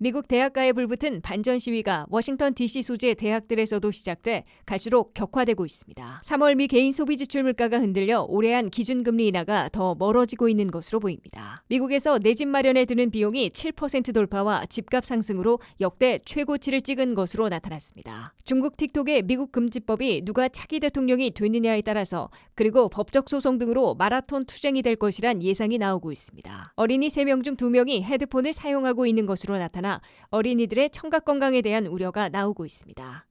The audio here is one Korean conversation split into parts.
미국 대학가에 불붙은 반전 시위가 워싱턴 DC 소재 대학들에서도 시작돼 갈수록 격화되고 있습니다. 3월 미 개인 소비 지출 물가가 흔들려 올해한 기준금리 인하가 더 멀어지고 있는 것으로 보입니다. 미국에서 내 집 마련에 드는 비용이 7% 돌파와 집값 상승으로 역대 최고치를 찍은 것으로 나타났습니다. 중국 틱톡의 미국 금지법이 누가 차기 대통령이 되느냐에 따라서 그리고 법적 소송 등으로 마라톤 투쟁이 될 것이란 예상이 나오고 있습니다. 어린이 3명 중 2명이 헤드폰을 사용하고 있는 것으로 나타나 어린이들의 청각 건강에 대한 우려가 나오고 있습니다.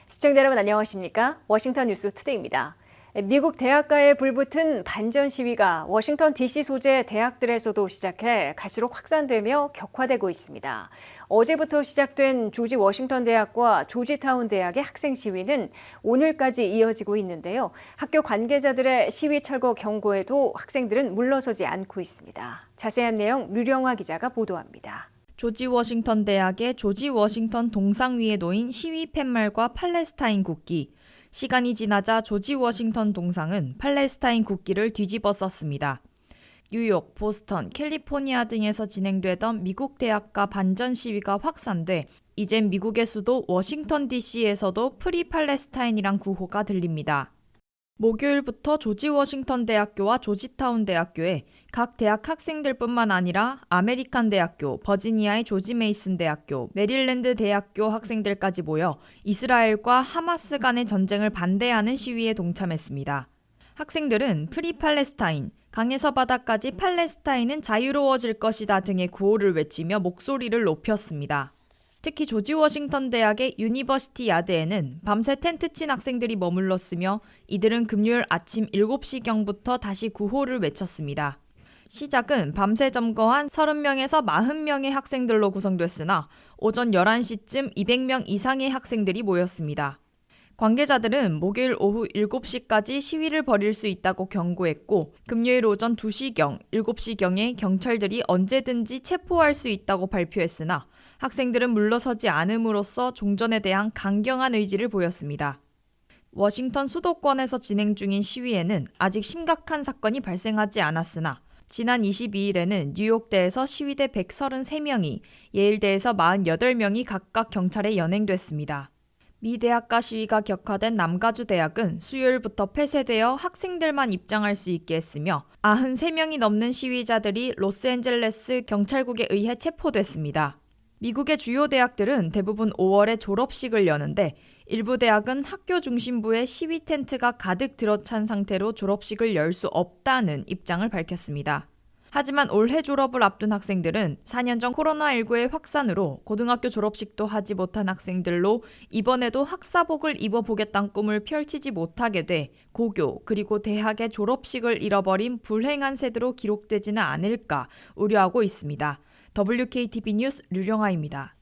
시청자 여러분 안녕하십니까? 워싱턴 뉴스 투데이입니다. 미국 대학가에 불붙은 반전 시위가 워싱턴 DC 소재 대학들에서도 시작해 갈수록 확산되며 격화되고 있습니다. 어제부터 시작된 조지 워싱턴 대학과 조지타운 대학의 학생 시위는 오늘까지 이어지고 있는데요. 학교 관계자들의 시위 철거 경고에도 학생들은 물러서지 않고 있습니다. 자세한 내용 류령화 기자가 보도합니다. 조지 워싱턴 대학의 조지 워싱턴 동상 위에 놓인 시위 팻말과 팔레스타인 국기. 시간이 지나자 조지 워싱턴 동상은 팔레스타인 국기를 뒤집어 썼습니다. 뉴욕, 보스턴, 캘리포니아 등에서 진행되던 미국 대학가 반전 시위가 확산돼 이젠 미국의 수도 워싱턴 DC에서도 프리 팔레스타인이란 구호가 들립니다. 목요일부터 조지 워싱턴 대학교와 조지타운 대학교에 각 대학 학생들뿐만 아니라 아메리칸 대학교, 버지니아의 조지 메이슨 대학교, 메릴랜드 대학교 학생들까지 모여 이스라엘과 하마스 간의 전쟁을 반대하는 시위에 동참했습니다. 학생들은 프리 팔레스타인, 강에서 바다까지 팔레스타인은 자유로워질 것이다 등의 구호를 외치며 목소리를 높였습니다. 특히 조지 워싱턴 대학의 유니버시티 야드에는 밤새 텐트 친 학생들이 머물렀으며 이들은 금요일 아침 7시경부터 다시 구호를 외쳤습니다. 시작은 밤새 점거한 30명에서 40명의 학생들로 구성됐으나 오전 11시쯤 200명 이상의 학생들이 모였습니다. 관계자들은 목요일 오후 7시까지 시위를 벌일 수 있다고 경고했고 금요일 오전 2시경, 7시경에 경찰들이 언제든지 체포할 수 있다고 발표했으나 학생들은 물러서지 않음으로써 종전에 대한 강경한 의지를 보였습니다. 워싱턴 수도권에서 진행 중인 시위에는 아직 심각한 사건이 발생하지 않았으나 지난 22일에는 뉴욕대에서 시위대 133명이, 예일대에서 48명이 각각 경찰에 연행됐습니다. 미 대학가 시위가 격화된 남가주 대학은 수요일부터 폐쇄되어 학생들만 입장할 수 있게 했으며 93명이 넘는 시위자들이 로스앤젤레스 경찰국에 의해 체포됐습니다. 미국의 주요 대학들은 대부분 5월에 졸업식을 여는데 일부 대학은 학교 중심부에 시위 텐트가 가득 들어찬 상태로 졸업식을 열 수 없다는 입장을 밝혔습니다. 하지만 올해 졸업을 앞둔 학생들은 4년 전 코로나19의 확산으로 고등학교 졸업식도 하지 못한 학생들로 이번에도 학사복을 입어보겠다는 꿈을 펼치지 못하게 돼 고교 그리고 대학의 졸업식을 잃어버린 불행한 세대로 기록되지는 않을까 우려하고 있습니다. WKTV 뉴스 류령아입니다.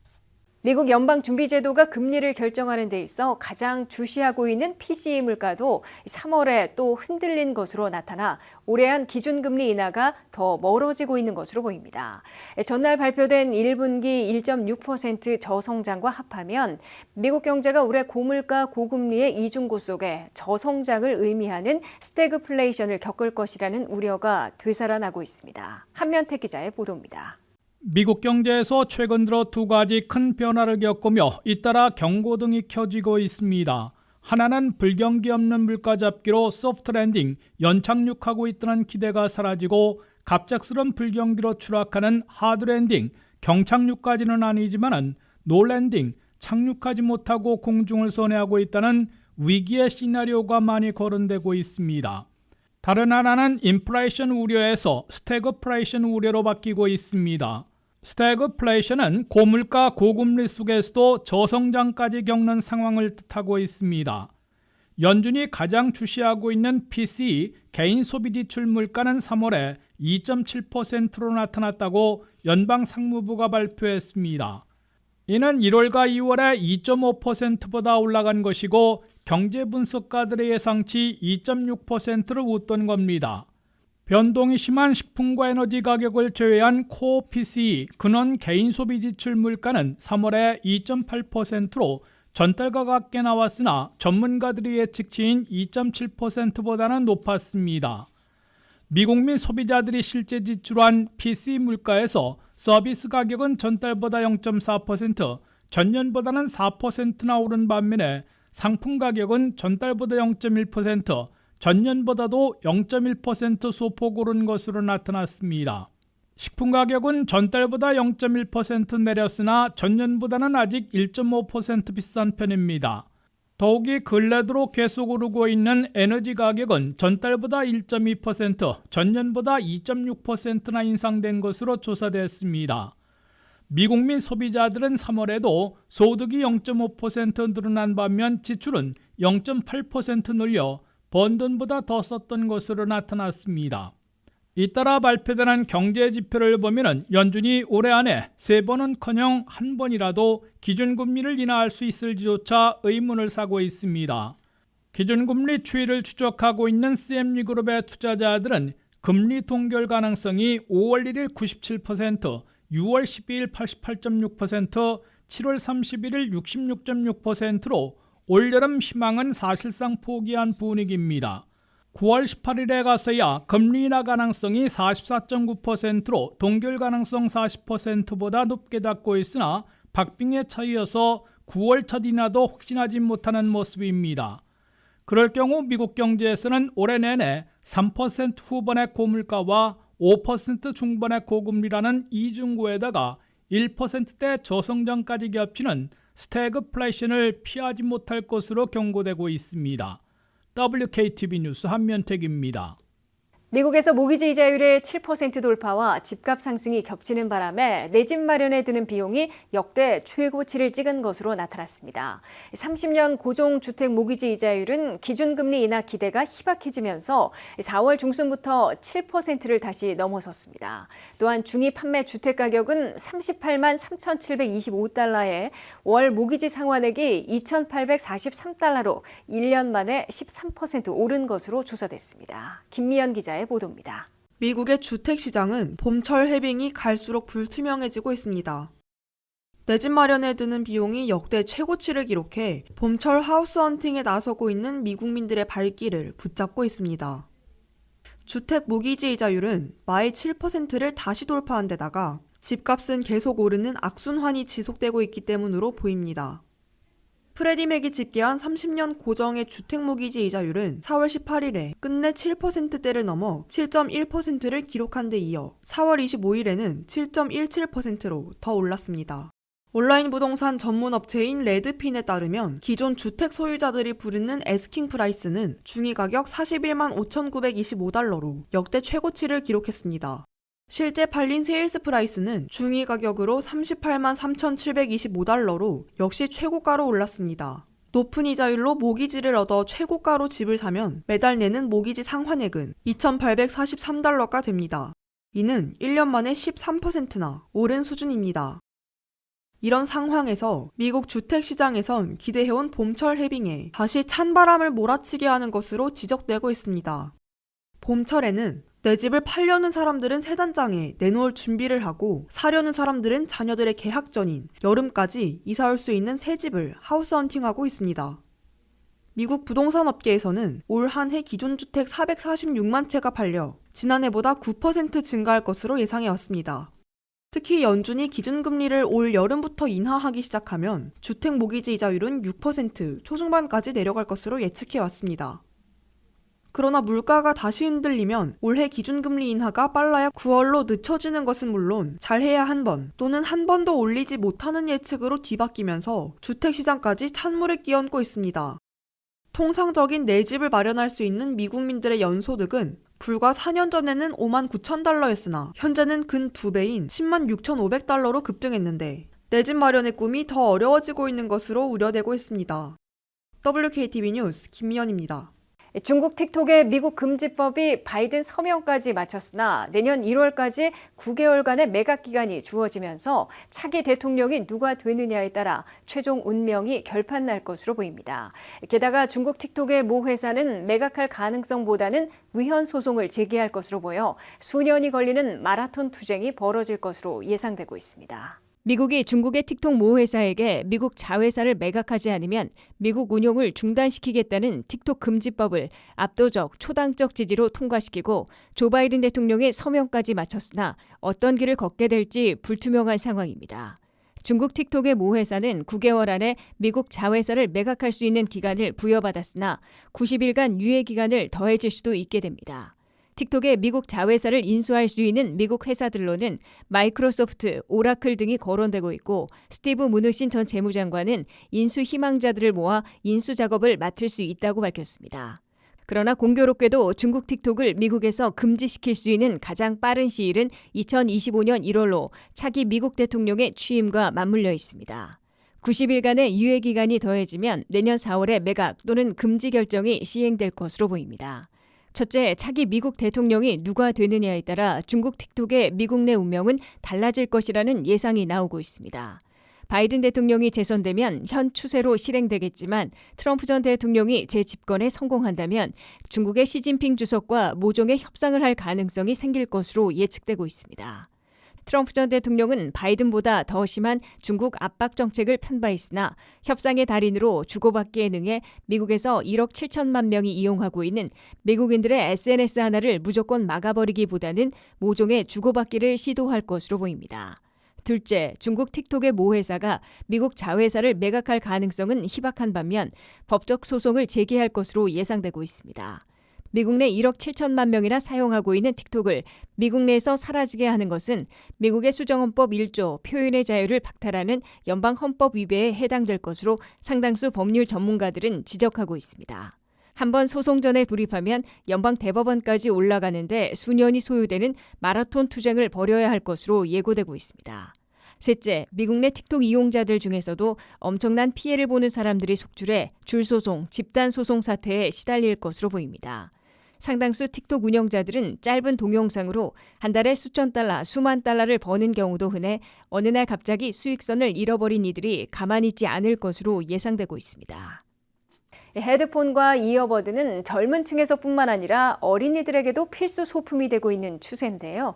미국 연방준비제도가 금리를 결정하는 데 있어 가장 주시하고 있는 PCE 물가도 3월에 또 흔들린 것으로 나타나 올해한 기준금리 인하가 더 멀어지고 있는 것으로 보입니다. 전날 발표된 1분기 1.6% 저성장과 합하면 미국 경제가 올해 고물가 고금리의 이중고 속에 저성장을 의미하는 스태그플레이션을 겪을 것이라는 우려가 되살아나고 있습니다. 한면택 기자의 보도입니다. 미국 경제에서 최근 들어 두 가지 큰 변화를 겪으며 잇따라 경고등이 켜지고 있습니다. 하나는 불경기 없는 물가 잡기로 소프트 랜딩, 연착륙하고 있다는 기대가 사라지고 갑작스런 불경기로 추락하는 하드 랜딩, 경착륙까지는 아니지만 노 랜딩, 착륙하지 못하고 공중을 선회하고 있다는 위기의 시나리오가 많이 거론되고 있습니다. 다른 하나는 인플레이션 우려에서 스태그플레이션 우려로 바뀌고 있습니다. 스태그플레이션은 고물가 고금리 속에서도 저성장까지 겪는 상황을 뜻하고 있습니다. 연준이 가장 주시하고 있는 PCE 개인 소비 지출 물가는 3월에 2.7%로 나타났다고 연방상무부가 발표했습니다. 이는 1월과 2월에 2.5%보다 올라간 것이고 경제 분석가들의 예상치 2.6%를 웃돈 겁니다. 변동이 심한 식품과 에너지 가격을 제외한 코어 PCE 근원 개인 소비 지출 물가는 3월에 2.8%로 전달과 같게 나왔으나 전문가들의 예측치인 2.7%보다는 높았습니다. 미국민 소비자들이 실제 지출한 PCE 물가에서 서비스 가격은 전달보다 0.4%, 전년보다는 4%나 오른 반면에 상품 가격은 전달보다 0.1%, 전년보다도 0.1% 소폭 오른 것으로 나타났습니다. 식품 가격은 전달보다 0.1% 내렸으나 전년보다는 아직 1.5% 비싼 편입니다. 더욱이 근래 들어 계속 오르고 있는 에너지 가격은 전달보다 1.2%, 전년보다 2.6%나 인상된 것으로 조사됐습니다. 미국민 소비자들은 3월에도 소득이 0.5% 늘어난 반면 지출은 0.8% 늘려 번 돈보다 더 썼던 것으로 나타났습니다. 잇따라 발표된 경제 지표를 보면 연준이 올해 안에 3번은커녕 한 번이라도 기준금리를 인하할 수 있을지조차 의문을 사고 있습니다. 기준금리 추이를 추적하고 있는 CME 그룹의 투자자들은 금리 동결 가능성이 5월 1일 97%, 6월 12일 88.6%, 7월 31일 66.6%로 올여름 희망은 사실상 포기한 분위기입니다. 9월 18일에 가서야 금리 인하 가능성이 44.9%로 동결 가능성 40%보다 높게 잡고 있으나 박빙의 차이여서 9월 첫 인하도 확신하지 못하는 모습입니다. 그럴 경우 미국 경제에서는 올해 내내 3% 후반의 고물가와 5% 중반의 고금리라는 이중고에다가 1%대 저성장까지 겹치는 스태그플레이션을 피하지 못할 것으로 경고되고 있습니다. WKTV 뉴스 한면택입니다. 미국에서 모기지 이자율의 7% 돌파와 집값 상승이 겹치는 바람에 내 집 마련에 드는 비용이 역대 최고치를 찍은 것으로 나타났습니다. 30년 고종주택 모기지 이자율은 기준금리 인하 기대가 희박해지면서 4월 중순부터 7%를 다시 넘어섰습니다. 또한 중위 판매 주택 가격은 38만 3,725달러에 월 모기지 상환액이 2,843달러로 1년 만에 13% 오른 것으로 조사됐습니다. 김미연 기자의 보도입니다. 미국의 주택시장은 봄철 해빙이 갈수록 불투명해지고 있습니다. 내 집 마련에 드는 비용이 역대 최고치를 기록해 봄철 하우스 헌팅에 나서고 있는 미국민들의 발길을 붙잡고 있습니다. 주택 모기지 이자율은 마의 7%를 다시 돌파한 데다가 집값은 계속 오르는 악순환이 지속되고 있기 때문으로 보입니다. 프레디맥이 집계한 30년 고정의 주택모기지 이자율은 4월 18일에 끝내 7%대를 넘어 7.1%를 기록한 데 이어 4월 25일에는 7.17%로 더 올랐습니다. 온라인 부동산 전문 업체인 레드핀에 따르면 기존 주택 소유자들이 부르는 애스킹 프라이스는 중위 가격 41만 5,925달러로 역대 최고치를 기록했습니다. 실제 팔린 세일스 프라이스는 중위 가격으로 38만 3,725달러로 역시 최고가로 올랐습니다. 높은 이자율로 모기지를 얻어 최고가로 집을 사면 매달 내는 모기지 상환액은 2,843달러가 됩니다. 이는 1년 만에 13%나 오른 수준입니다. 이런 상황에서 미국 주택시장에선 기대해온 봄철 해빙에 다시 찬바람을 몰아치게 하는 것으로 지적되고 있습니다. 봄철에는 내 집을 팔려는 사람들은 세단장에 내놓을 준비를 하고 사려는 사람들은 자녀들의 개학 전인 여름까지 이사 올 수 있는 새 집을 하우스 헌팅하고 있습니다. 미국 부동산 업계에서는 올 한 해 기존 주택 446만 채가 팔려 지난해보다 9% 증가할 것으로 예상해 왔습니다. 특히 연준이 기준금리를 올 여름부터 인하하기 시작하면 주택 모기지 이자율은 6% 초중반까지 내려갈 것으로 예측해 왔습니다. 그러나 물가가 다시 흔들리면 올해 기준금리 인하가 빨라야 9월로 늦춰지는 것은 물론 잘해야 한 번 또는 한 번도 올리지 못하는 예측으로 뒤바뀌면서 주택시장까지 찬물을 끼얹고 있습니다. 통상적인 내 집을 마련할 수 있는 미국민들의 연소득은 불과 4년 전에는 5만 9천 달러였으나 현재는 근 2배인 10만 6,500달러로 급등했는데 내 집 마련의 꿈이 더 어려워지고 있는 것으로 우려되고 있습니다. WKTV 뉴스 김미연입니다. 중국 틱톡의 미국 금지법이 바이든 서명까지 마쳤으나 내년 1월까지 9개월간의 매각 기간이 주어지면서 차기 대통령이 누가 되느냐에 따라 최종 운명이 결판날 것으로 보입니다. 게다가 중국 틱톡의 모 회사는 매각할 가능성보다는 위헌 소송을 제기할 것으로 보여 수년이 걸리는 마라톤 투쟁이 벌어질 것으로 예상되고 있습니다. 미국이 중국의 틱톡 모 회사에게 미국 자회사를 매각하지 않으면 미국 운용을 중단시키겠다는 틱톡 금지법을 압도적 초당적 지지로 통과시키고 조 바이든 대통령의 서명까지 마쳤으나 어떤 길을 걷게 될지 불투명한 상황입니다. 중국 틱톡의 모 회사는 9개월 안에 미국 자회사를 매각할 수 있는 기간을 부여받았으나 90일간 유예 기간을 더해질 수도 있게 됩니다. 틱톡의 미국 자회사를 인수할 수 있는 미국 회사들로는 마이크로소프트, 오라클 등이 거론되고 있고 스티브 무누신 전 재무장관은 인수 희망자들을 모아 인수 작업을 맡을 수 있다고 밝혔습니다. 그러나 공교롭게도 중국 틱톡을 미국에서 금지시킬 수 있는 가장 빠른 시일은 2025년 1월로 차기 미국 대통령의 취임과 맞물려 있습니다. 90일간의 유예 기간이 더해지면 내년 4월에 매각 또는 금지 결정이 시행될 것으로 보입니다. 첫째, 차기 미국 대통령이 누가 되느냐에 따라 중국 틱톡의 미국 내 운명은 달라질 것이라는 예상이 나오고 있습니다. 바이든 대통령이 재선되면 현 추세로 실행되겠지만 트럼프 전 대통령이 재집권에 성공한다면 중국의 시진핑 주석과 모종의 협상을 할 가능성이 생길 것으로 예측되고 있습니다. 트럼프 전 대통령은 바이든보다 더 심한 중국 압박 정책을 편 바 있으나 협상의 달인으로 주고받기에 능해 미국에서 1억 7천만 명이 이용하고 있는 미국인들의 SNS 하나를 무조건 막아버리기보다는 모종의 주고받기를 시도할 것으로 보입니다. 둘째, 중국 틱톡의 모 회사가 미국 자회사를 매각할 가능성은 희박한 반면 법적 소송을 제기할 것으로 예상되고 있습니다. 미국 내 1억 7천만 명이나 사용하고 있는 틱톡을 미국 내에서 사라지게 하는 것은 미국의 수정헌법 1조 표현의 자유를 박탈하는 연방헌법 위배에 해당될 것으로 상당수 법률 전문가들은 지적하고 있습니다. 한번 소송전에 돌입하면 연방대법원까지 올라가는데 수년이 소요되는 마라톤 투쟁을 벌여야 할 것으로 예고되고 있습니다. 셋째, 미국 내 틱톡 이용자들 중에서도 엄청난 피해를 보는 사람들이 속출해 줄소송, 집단소송 사태에 시달릴 것으로 보입니다. 상당수 틱톡 운영자들은 짧은 동영상으로 한 달에 수천 달러, 수만 달러를 버는 경우도 흔해 어느 날 갑자기 수익선을 잃어버린 이들이 가만히 있지 않을 것으로 예상되고 있습니다. 헤드폰과 이어버드는 젊은 층에서뿐만 아니라 어린이들에게도 필수 소품이 되고 있는 추세인데요.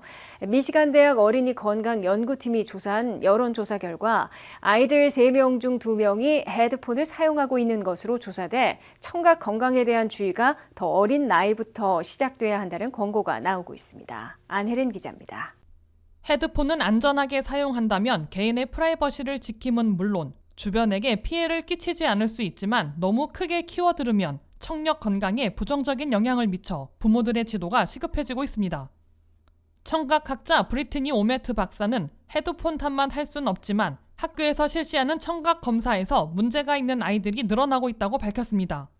미시간 대학 어린이 건강 연구팀이 조사한 여론조사 결과 아이들 3명 중 2명이 헤드폰을 사용하고 있는 것으로 조사돼 청각 건강에 대한 주의가 더 어린 나이부터 시작돼야 한다는 권고가 나오고 있습니다. 안혜린 기자입니다. 헤드폰은 안전하게 사용한다면 개인의 프라이버시를 지킴은 물론 주변에게 피해를 끼치지 않을 수 있지만 너무 크게 키워 들으면 청력 건강에 부정적인 영향을 미쳐 부모들의 지도가 시급해지고 있습니다. 청각학자 브리트니 오메트 박사는 헤드폰 탓만 할 순 없지만 학교에서 실시하는 청각 검사에서 문제가 있는 아이들이 늘어나고 있다고 밝혔습니다.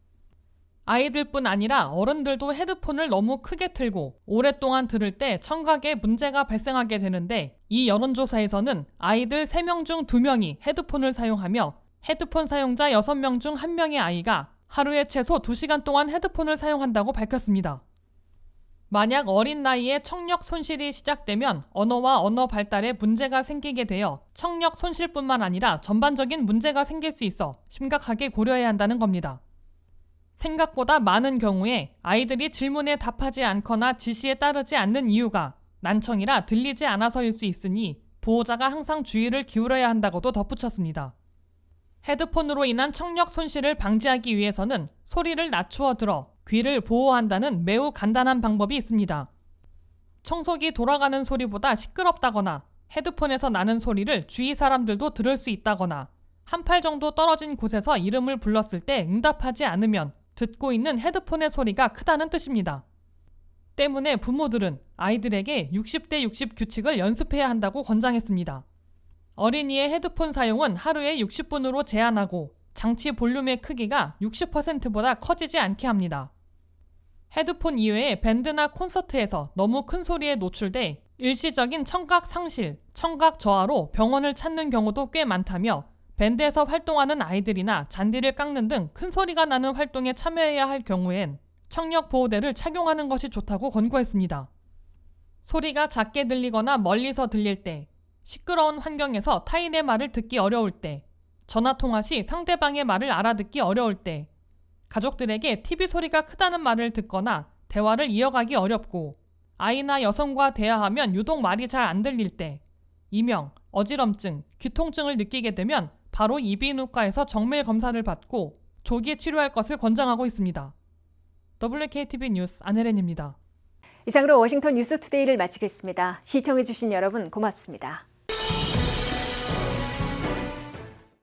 아이들뿐 아니라 어른들도 헤드폰을 너무 크게 틀고 오랫동안 들을 때 청각에 문제가 발생하게 되는데 이 여론조사에서는 아이들 3명 중 2명이 헤드폰을 사용하며 헤드폰 사용자 6명 중 1명의 아이가 하루에 최소 2시간 동안 헤드폰을 사용한다고 밝혔습니다. 만약 어린 나이에 청력 손실이 시작되면 언어와 언어 발달에 문제가 생기게 되어 청력 손실뿐만 아니라 전반적인 문제가 생길 수 있어 심각하게 고려해야 한다는 겁니다. 생각보다 많은 경우에 아이들이 질문에 답하지 않거나 지시에 따르지 않는 이유가 난청이라 들리지 않아서일 수 있으니 보호자가 항상 주의를 기울여야 한다고도 덧붙였습니다. 헤드폰으로 인한 청력 손실을 방지하기 위해서는 소리를 낮추어 들어 귀를 보호한다는 매우 간단한 방법이 있습니다. 청소기 돌아가는 소리보다 시끄럽다거나 헤드폰에서 나는 소리를 주위 사람들도 들을 수 있다거나 한 팔 정도 떨어진 곳에서 이름을 불렀을 때 응답하지 않으면 듣고 있는 헤드폰의 소리가 크다는 뜻입니다. 때문에 부모들은 아이들에게 60대 60 규칙을 연습해야 한다고 권장했습니다. 어린이의 헤드폰 사용은 하루에 60분으로 제한하고 장치 볼륨의 크기가 60%보다 커지지 않게 합니다. 헤드폰 이외에 밴드나 콘서트에서 너무 큰 소리에 노출돼 일시적인 청각 상실, 청각 저하로 병원을 찾는 경우도 꽤 많다며 밴드에서 활동하는 아이들이나 잔디를 깎는 등 큰 소리가 나는 활동에 참여해야 할 경우엔 청력 보호대를 착용하는 것이 좋다고 권고했습니다. 소리가 작게 들리거나 멀리서 들릴 때, 시끄러운 환경에서 타인의 말을 듣기 어려울 때, 전화 통화 시 상대방의 말을 알아듣기 어려울 때, 가족들에게 TV 소리가 크다는 말을 듣거나 대화를 이어가기 어렵고, 아이나 여성과 대화하면 유독 말이 잘 안 들릴 때, 이명, 어지럼증, 귀통증을 느끼게 되면 바로 이비인후과에서 정밀 검사를 받고 조기 치료할 것을 권장하고 있습니다. WKTV 뉴스 안혜린입니다. 이상으로 워싱턴 뉴스투데이를 마치겠습니다. 시청해주신 여러분 고맙습니다.